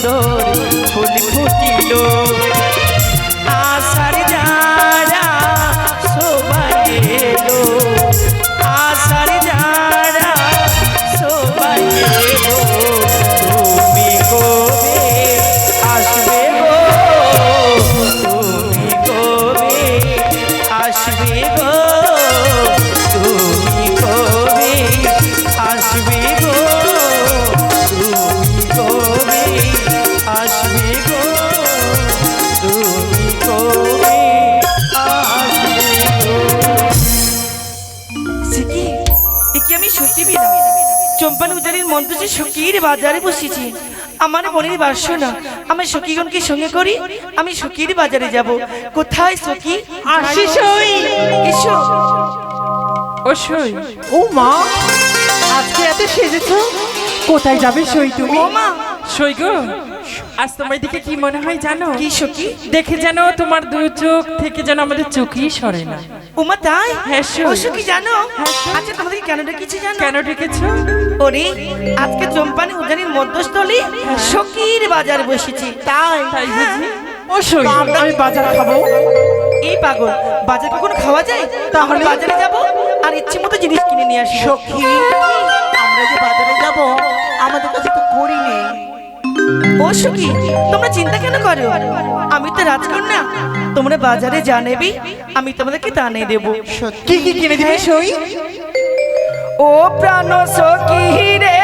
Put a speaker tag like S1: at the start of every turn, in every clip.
S1: সুন্দর ফুল ফুটিল আশার যারা সবাই এলো আশার যারা সবাই এলো তুমি কবে আসবে গো তুমি কবে আসবে গো তুমি কবে আসবে গো তুমি কবে আসবে গো তুমি কবে আসবে গো সিকি একি আমি সত্যি বিনা চম্পান উজারির মন্ত্রী সখীর বাজারে বসেছি আমার মনের বাসনা আমি সখীগণকে সঙ্গে করি আমি সখীর বাজারে যাব কোথায় সখী
S2: আসিস ওই
S1: এসো
S2: ও সই ও মা আজকে এত সেজেছো কোথায় যাবে সই তুমি
S1: ও মা
S2: সই গো আজ তোমার দিকে কি মনে হয় জানো
S1: কি সখী
S2: দেখে যেন তোমার দু চোখ থেকে যেন আমাদের চোখই সরে না
S1: ওমা তাই
S2: হ্যাঁ, সই।
S1: ও সখী জানো
S2: হ্যাঁ, সই।
S1: আচ্ছা তোমাদের কেন ডেকেছি জানো
S2: কেন ডেকেছো
S1: ওরে আজকে চম্পানি উজানির মধ্যস্থলে সখীর বাজার বসেছি তাই
S2: তাই বুঝি ও সই আমি বাজার খাবো
S1: এই পাগল বাজার কখনো খাওয়া যায় তাহলে বাজারে যাব আর ইচ্ছে মতো জিনিস কিনে নিয়ে আসি
S3: সখী আমরা যে বাজারে যাব আমাদের কাছে তো করি নেই।
S1: ও সখী তোমরা চিন্তা কেন করো আমি তো রাজকন্যা তোমরা বাজারে যা নেবে আমি তোমাদেরকে তা নিয়ে দেবো
S2: কি কি কিনে দিবি সই
S1: ও প্রাণ সখী রে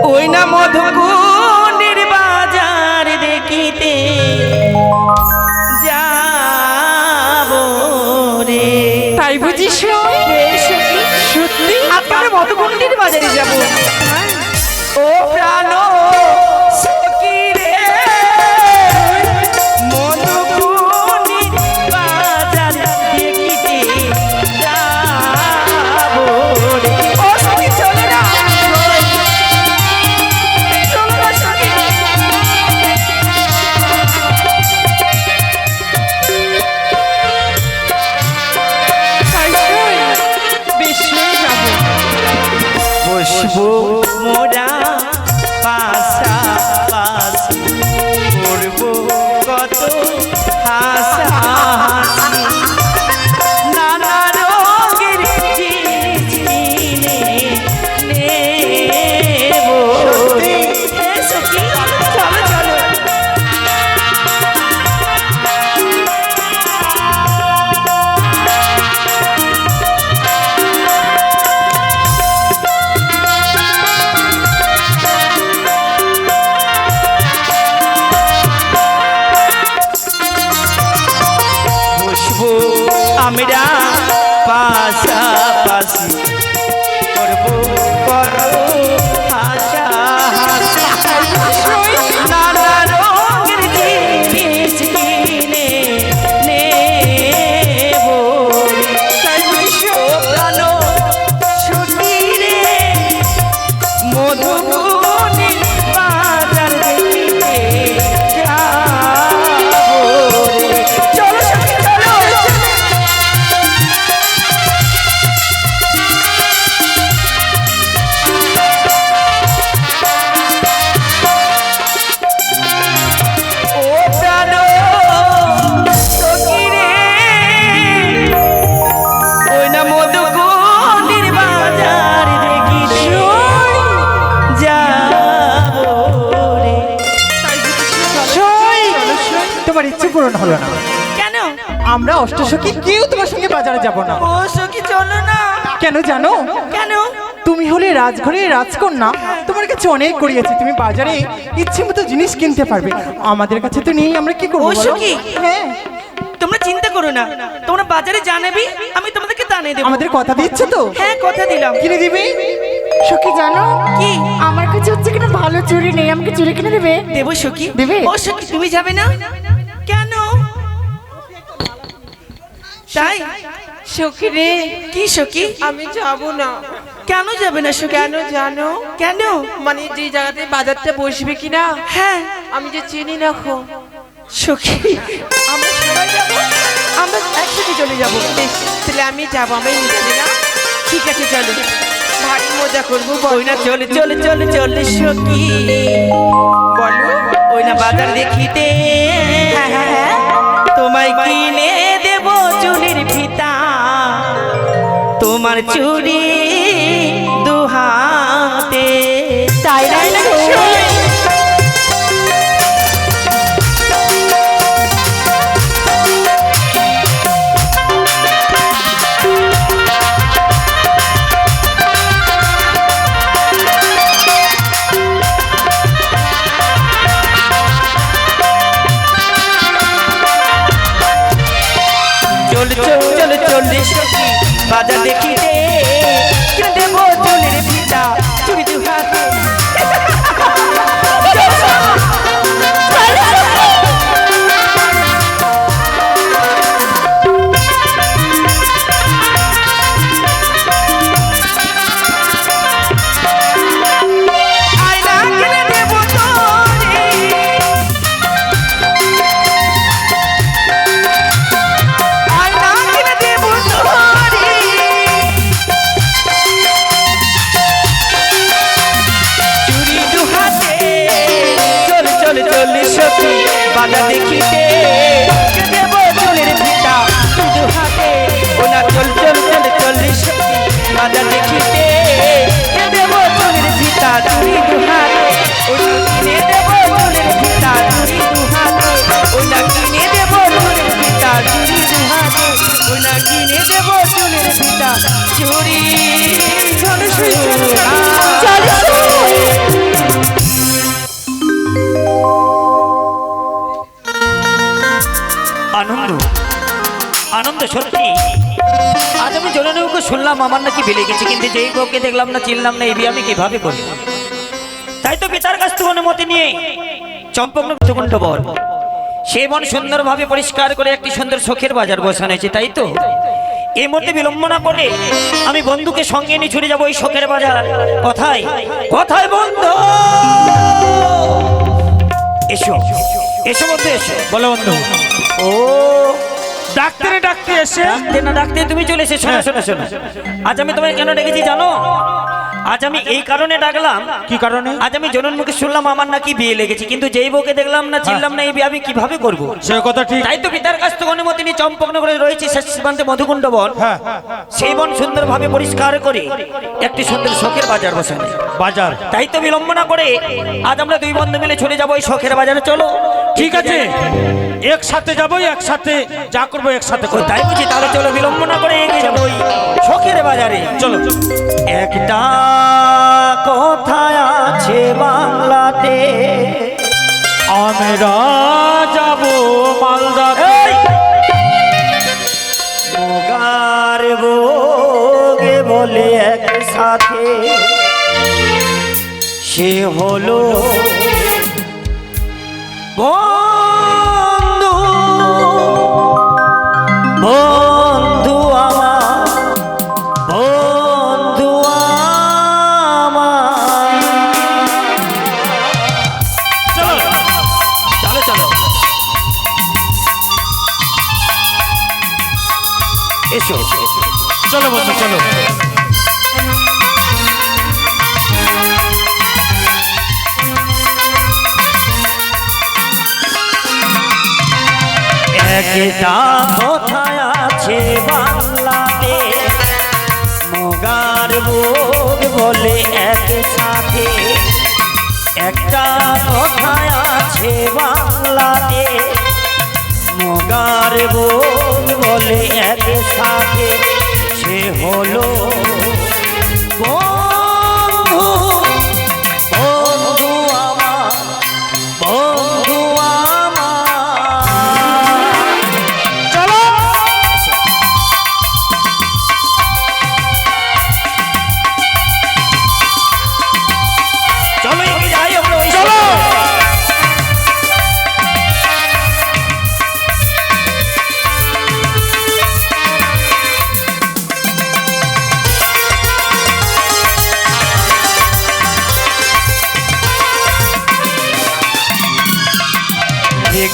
S1: ওই না মধুকুণ্ডের বাজার দেখিতে যাব রে
S2: তাই বুঝি সই সত্যি
S1: আপনার মধুকুণ্ডের বাজারে যাব ও প্রাণ সখী রে মধুকুণ্ডের বাজার দেখিতে যাব রে ও সখী চলো না চলো না সখী
S2: তাই সই বেশি যাবো
S1: বসবো মোরা পাশাপাশি করবো কত হাসাহাসি নানা রঙের জিনিস কিনে নেবো হে সখী, চলো চলো বসবো আমরা পাশাপাশি করবো করো হাসাহাসি নানা রঙের জিনিস কিনে নেবো ও প্রাণ সখী রে মধুকুণ্ডের বাজার দেখিতে যাবো রে চলো সখী চলো ও প্রাণ সখী রে ওই না মধুকুণ্ডের বাজার দেখিতে যাবো রে
S2: সই তোমার ইচ্ছে পূরণ হলো না
S1: কেন
S2: আমরা অষ্টসখী কেউ তোমার সঙ্গে বাজারে যাব না
S1: ও সখী চলো না
S2: কেন জানো
S1: কেন
S2: তুমি হলে রাজঘরের রাজকন্যা তোমার কাছে অনেক করিয়েছি তুমি বাজারে ইচ্ছে মতো জিনিস কিনতে পারবে আমাদের কাছে তো নেই আমরা কি করবো
S1: ও
S2: বলো?
S1: সখী।
S2: হ্যাঁ
S1: তোমরা চিন্তা করো না তোমরা বাজারে জানাবি আমি তোমাদেরকে তা নিয়ে দেবো
S2: আমাদের কথা দিচ্ছ তো
S1: হ্যাঁ কথা দিলাম
S2: কিনে দিবি
S4: সখী জানো
S1: কি
S4: আমার কাছে হচ্ছে কিনা ভালো চুড়ি নেই আমাকে চুড়ি কিনে দেবে
S1: দেবো সখী
S4: দেবে?
S1: ও সখী তুমি যাবে না কেন তাই
S5: সখী রে
S1: কি সখী
S5: আমি যাব না
S1: কেন যাবে না সখী
S5: কেন জানো
S1: কেন
S5: মানে যে জায়গাতে বাজারটা বসবে কিনা
S1: হ্যাঁ
S5: আমি যে চিনি না খো
S1: সখী আমরা সবাই যাবো আমরা একসাথে চলে যাবো
S5: বেশ তাহলে আমি যাবো আমি নিতে না
S1: ঠিক আছে চলো
S5: ভারী মজা করবো
S1: ওই না চলে চলে চলে চলে সখী
S5: বলো
S1: ওই না বাজার দেখিতে তোমায় কিনে দেব চুলের ফিতা তোমার চুড়ি দুহাতে
S4: তাই নাই না
S1: চলে চলে চলে সখী বাজার দেখিতে কিনে দেব চুলের ফিতা চুড়ি দুহাতে আয়না কিনে দেব তোরে আয়না কিনে দেব তোরে চুরি দুহাতে চল চল চল সখী বাজার দেখিতে কিনে দেব চুলের ফিতা চুরি দুহাতে ও না চল চল চল চল সখী বাজার দেখিতে কিনে দেব চুলের ফিতা চুরি দুহাতে ও না কিনে দেব চুলের ফিতা চুরি দুহাতে ও না কিনে দেব চুলের ফিতা চুরি দুহাতে ও না কিনে দেব চুলের ফিতা চুরি
S6: আনন্দ আনন্দ সত্যি আজ আমি জননীকে শুনলাম আমার নাকি বেলে গেছে, কিন্তু যেই বউকে দেখলাম না চিনলাম না, এই বিয়ে আমি কিভাবে করি? তাই তো পিতার কাছ থেকে অনুমতি নিয়ে চম্পককুণ্ড বর সে মন সুন্দরভাবে পরিষ্কার করে একটি সুন্দর শখের বাজার বসানো হয়েছে। তাই তো এই মুহূর্তে বিলম্ব না করে আমি বন্ধুকে সঙ্গে নিয়ে ছুটে যাবো ওই শখের বাজার। কোথায় কোথায় বন্ধু? এসো এসো বন্ধু এসো।
S7: বলো বন্ধু।
S6: ও
S7: ডাক্তারে ডাকতে এসে
S6: ডাকতে না ডাকতে তুমি চলে এসে শোনো শোনো শোনো, আজ আমি তোমায় কেন ডেকেছি জানো? আজ আমি এই কারণে ডাকলাম।
S7: কি কারণে?
S6: আজ আমি জনন মুখে শুনলাম আমার নাকি বিয়ে লেগেছে, কিন্তু যেই বউকে দেখলাম না চিনলাম না, এই বিয়ে আমি কিভাবে করব?
S7: সে কথা ঠিক।
S6: তাই তো পিতার কাছ থেকে অনুমতি নিয়ে চম্পকনগরে রয়েছে শেষ সীমান্তে মধুকুণ্ড বন।
S7: হ্যাঁ
S6: সেই বন সুন্দরভাবে পরিষ্কার করে একটি সুন্দর শখের বাজার বসানো।
S7: বাজার।
S6: তাই তো বিলম্ব না করে আজ আমরা দুই বন্ধু মিলে চলে যাবো ওই শখের বাজারে। চলো
S7: ঠিক আছে, একসাথে যাবো, একসাথে যা করবো একসাথে
S6: ও
S7: করবো।
S6: তাই বুঝি? তাহলে চলো বিলম্ব না করে এগিয়ে যাবো ওই শখের বাজারে।
S7: চলো।
S6: একটা কোথায় আছে বাংলাতে
S7: আমরা যাবো মালদা।
S6: মোগার বোগে বলে একসাথে সে হলো বন্ধু বন্ধু আমার বন্ধু আমার।
S7: চলো
S6: চলো চলো এসো
S7: চলো বন্ধু চলো।
S6: একটা কোথায় আছে বাংলাতে মোগার বোগ বলে একসাথে। একটা কোথায় আছে বাংলাতে মোগার বোগ বলে একসাথে সে হলো বন্ধু বন্ধু আমার বন্ধু আমার।
S7: চলো
S6: চলো এগিয়ে যাই আমরা ওই
S7: চলো।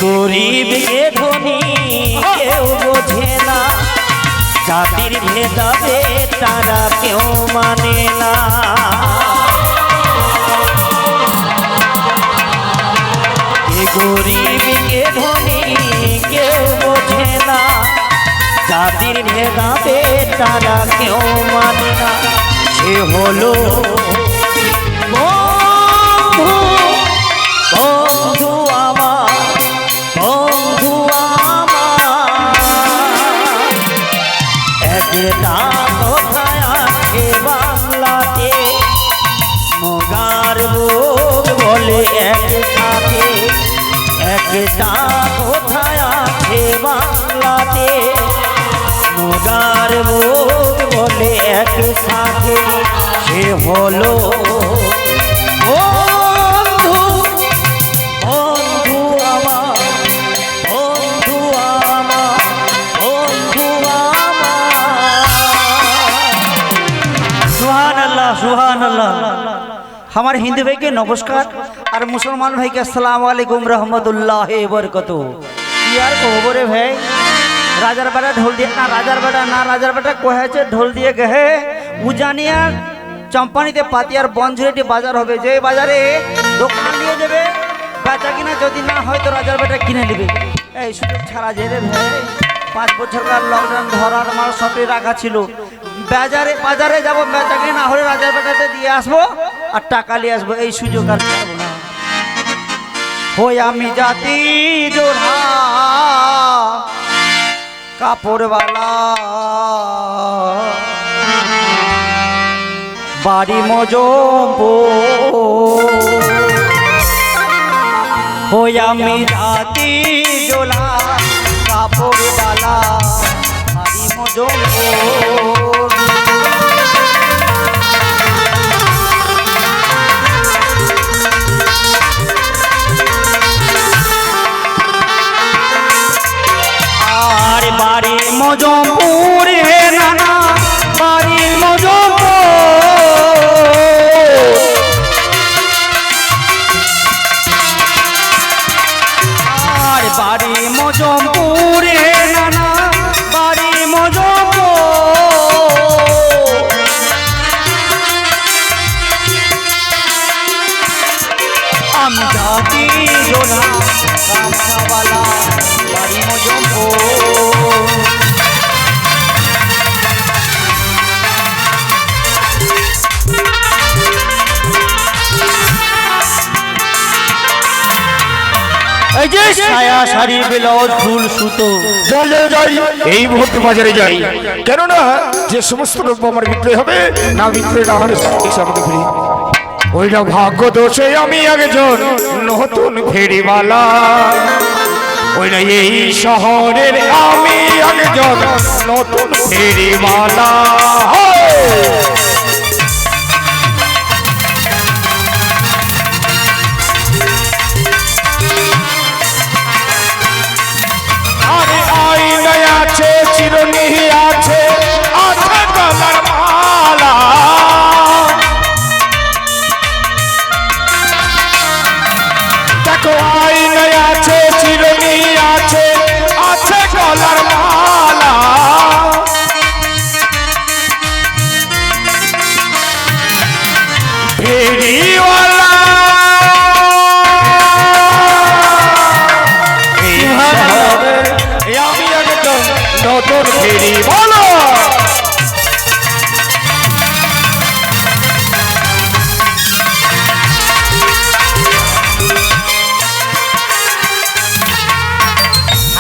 S6: গরিব কে ধনী কেউ বোঝে না, জাতির ভেদাভে তারা কেউ মানে না। কে গরিব কে ধনী কেউ বোঝে না, জাতির ভেদাভে তারা কেউ মানে না। সে হলো বন্ধু, বন্ধু আমার, বন্ধু আমার। একটা কোথায় আছে বাংলাতে, মগার বুক বলে একসাথে। একটা কোথায় আছে বাংলাতে, মগার বুক বলে একসাথে। সে হলো বন্ধু, বন্ধু আমার, বন্ধু আমার, বন্ধু আমার। সুবহানাল্লাহ, সুবহানাল্লাহ। আমার হিন্দু ভাইকে নমস্কার আর মুসলমান ভাইকে আসসালামু আলাইকুম রহমতুল্লাহ বরকত। কি আর কহবো রে ভাই, রাজার বেটা ঢোল দিয়ে না, রাজার বেটা না, রাজার বেটা কহেছে ঢোল দিয়ে গেহে উজানিয়া চম্পানিতে পাতিয়ার বনঝুরিটি বাজার হবে। যে বাজারে দোকান নিয়ে যাবে, বেচা কিনা যদি না হয় তো রাজার বেটা কিনে নেবে। এই সুযোগ ছাড়া যে রে ভাই, 5 বছরকার লকডাউন ধরার আমার সবই রাখা ছিল। বাজারে যাবো, বেচা কিনা না হলে রাজার বেটাতে দিয়ে আসবো আর টাকা নিয়ে আসবো। এই সুযোগ আর ছাড়বো না। হই আমি জাতি জোড়া কাপড়ওয়ালা, বাড়ি মজমপুর। হই আমি জাতি জোলা কাপড়ওয়ালা, বাড়ি মজমপুর। আর বাড়ি মজমপুর হে নানা, বাড়ি মজমপুর। আর বাড়ি মজমপুর হে নানা, বাড়ি মজমপুর। আমি জাতি জোলা কামড়াওয়ালা, বাড়ি মজমপুর। এই যে সায়া শাড়ি ব্লাউজ ফুল সুতো,
S7: চলে যাই এই মুহূর্তে বাজারে যাই, কেননা যে সমস্ত দ্রব্য আমার বিক্রয় হবে না, বিক্রয় না হলে এসে আমাকে ফিরি। ওইটা ভাগ্য দোষে আমি একজন নতুন ফেরিওয়ালা, ওইটা এই শহরের আমি একজন নতুন ফেরিওয়ালা। আরে আইনা আছে, চিরুনি আছে, আছে গলার মালা। দেখো আইনা আছে, চিরুনি আছে, আছে গলার মালা। ফেরিওয়ালা আমি একজন নতুন ফেরি বলো।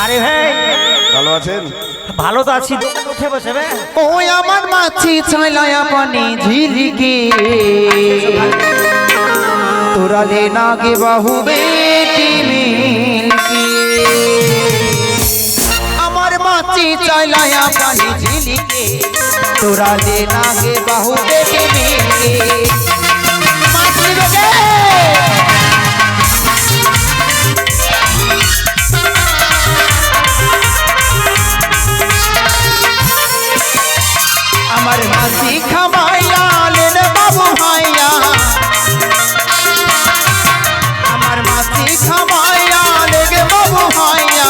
S6: আরে ভাই
S7: ভালো আছেন?
S6: ভালো তো আছি, দোকানে উঠে বসে বে।
S3: ওই আমার মাছি ছয়লায়া পানি ঝিলিকে, তোরা লে নাগে বাহু বেটি মিলকে। আমার মাছি ছয়লায়া পানি ঝিলিকে, তোরা লে নাগে বাহু বেটি মিলকে। মাছি রে আমার মাছি খাবাইয়া লেন বাবু ভাইয়া, আমার মাছি খাবাইয়া লেগে বাবু ভাইয়া।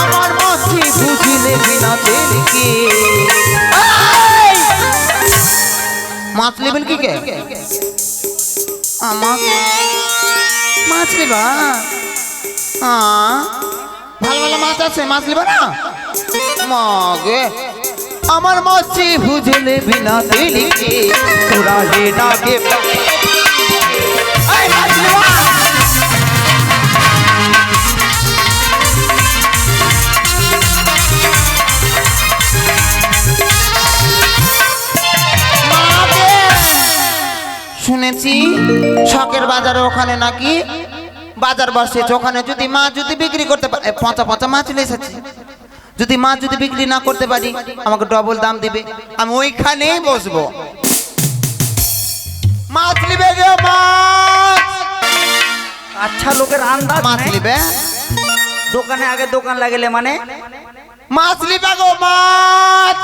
S3: আমার মাছি মাছ নেবেন কি কে আমার মাছ নেবা ভালো ভালো মাছ আছে মাছ নেবা না মাগে আমার মাছি বুঝলে বিনা দিলিকে তোরা হে ডাকে এই মাছ নেবা শুনেছি শখের বাজারে ওখানে নাকি বাজার বসেছে ওখানে যদি মাছ যদি বিক্রি করতে পারে পচা পচা মাছ এসেছে যদি মাছ যদি বিক্রি না করতে পারি আমাকে ডবল দাম দিবে আমি ওইখানেই বসবো মাছ নিবে গো মাছ
S6: আচ্ছা লোকের আন্দাজ
S3: মাছ
S6: নেই।
S3: নিবে
S6: দোকানে আগে দোকান লাগলে মানে
S3: মাছ নিবে গো মাছ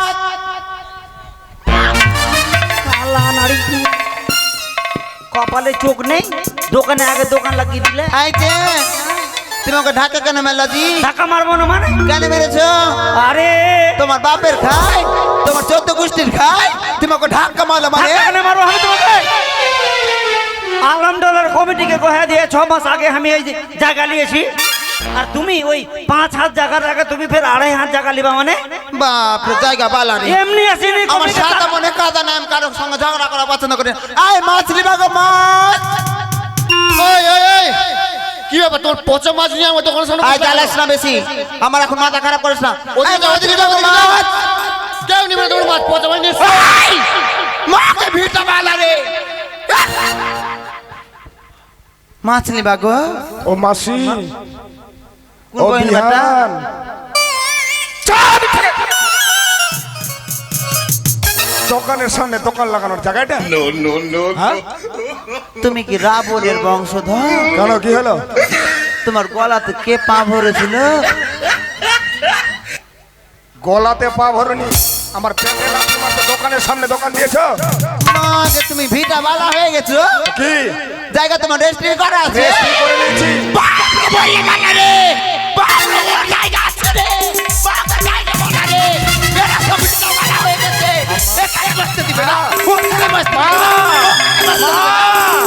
S6: কালা নারী কি কপালে চোখ নেই দোকানে আগে দোকান লাগিয়ে দিলে
S3: আইতে তুমি ওকে ঢাকা কেন মেলাজি
S6: টাকা মারবো না মানে
S3: কেন মেরেছো
S6: আরে
S3: তোমার বাপের খায় তোমার 14 গোষ্ঠীর খায় তুমি ওকে ঢাকা মারলো মানে
S6: টাকা কেন মারবো আমি তোমাকে আলহামদুলিল্লাহ কমিটিকে কহে দিয়ে 6 মাস আগে আমি এই যে জায়গা নিয়েছি আর তুমি ওই 5 হাত জায়গার আগে তুমি ফের 2.5 হাত জায়গা লিবা মানে
S3: বাপ রে জায়গা বালা রে
S6: এমনি আসেনি
S3: আমার সাদা মনে কাদা নাম কারোর সঙ্গে ঝগড়া করা পছন্দ করে আয় মাছ লিবা গো মাছ
S8: ওই ওই ওই কি ব্যাপার তোমার পচা মাছ নিয়ে আমার দোকানের সামনে
S3: আয় জ্বালাস না বেশি আমার এখন মাথা খারাপ করিস না
S8: ওদিকে
S3: আয়, মাছ লিবা গো মাছ
S8: কেউ নিবে না তোমার মাছ পচা মাছ নিয়ে
S3: মাকে ভিটা বালা রে মাছ লিবা গো
S7: ও মাসি
S3: কোন
S7: ও
S3: বইন বাটা
S7: বিহান চার থেকে দোকানের সামনে দোকান লাগানোর জায়গাটা হ্যাঁ?
S3: তুমি কি রাবণের বংশধর
S7: কেন কি হলো
S3: তোমার গলাতে কে পা ভরেছিল
S7: গলাতে পা ভরনি আমার পেটে লাথি মারতে দোকানের সামনে দোকান দিয়েছো
S3: মাকে তুমি ভিটা বালা হয়ে গেছো
S7: কি
S3: জায়গা তোমার রেজিস্ট্রি করা আছে
S7: রেজিস্ট্রি করে নিয়েছি
S3: বাপরে বললে বালা রে বাপরে ওর জায়গা আছে রে বাপরে জায়গা বালা রে এরা সব ভিটা বালা হয়ে গেছে এখানে বসতে দিবে না ওখানে বসতে দিবে না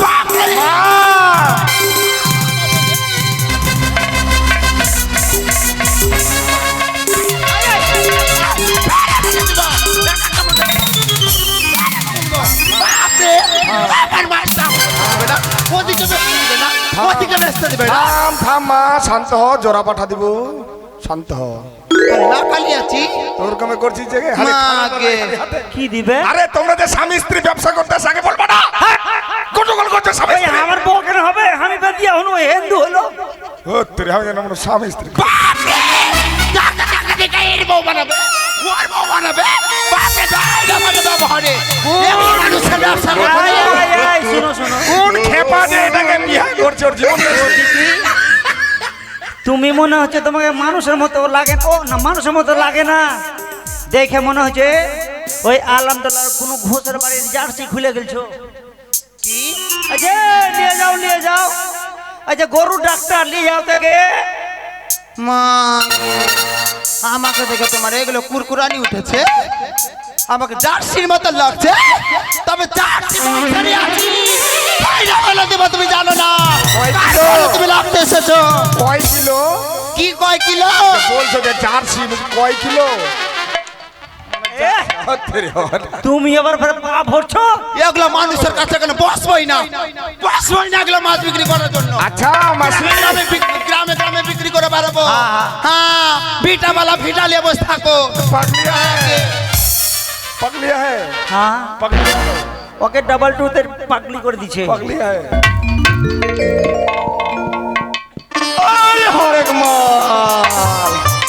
S3: বাপরে
S7: থাম থাম মা শান্ত হ জোড়া পাঠা দিব শান্ত হ
S3: না খালি আছি
S7: তোর কমে করছিস যে হালে
S3: মাকে
S6: কি দিবে
S7: আরে তোমরা যে স্বামী স্ত্রী ব্যবসা করতে আগে বলবা না গন্ডগোল করতে স্বামী
S6: ওই
S7: স্ত্রী।
S6: আমার বউ কেন হবে আমি বেদিয়া হলো হিন্দু হলো
S7: ও তোর হবে যেন আমরা স্বামী স্ত্রী
S6: শুনো শোনো
S7: কোন খেপা যে এটাকে বিয়ে করছে ওর জীবন
S6: তুমি মনে হচ্ছে তোমাকে মানুষের মতো লাগে ও না মানুষের মতো লাগে না দেখে মনে হচ্ছে ওই আলহামদুলিল্লাহ কোন ঘোষের বাড়ির জার্সি খুলে গেলছো কি আচ্ছা নিয়ে যাও আচ্ছা গরু ডাক্তার নিয়ে যাও থেকে
S3: মা আমাকে দেখে তোমার এগুলো কুরকুরানি উঠেছে আমাকে জার্সির মতো লাগছে তবে জার্সি ওখানে আছি কয়টা বলে দেব তুমি জানো না কারণ তুমি লাগতে এসেছো
S7: কয় কিলো
S3: কি কয় কিলো
S7: বলছো যে জার্সি কয় কিলো
S6: তুমি এবার ফের পা ভরছো
S3: এগুলো মানুষের কাছে কেন বসবই না এগুলো মাছ বিক্রি করার জন্য
S7: আচ্ছা মাসি
S3: গ্রামে গ্রামে বিক্রি করে পারবো হ্যাঁ ভিটাওয়ালা ভিটা নিয়ে বসে থাকো
S7: पगलिया है
S6: হ্যাঁ
S7: पगलिया है
S6: ওকে ডাবল টুথের পাগলি করে দিছে
S7: पगलिया है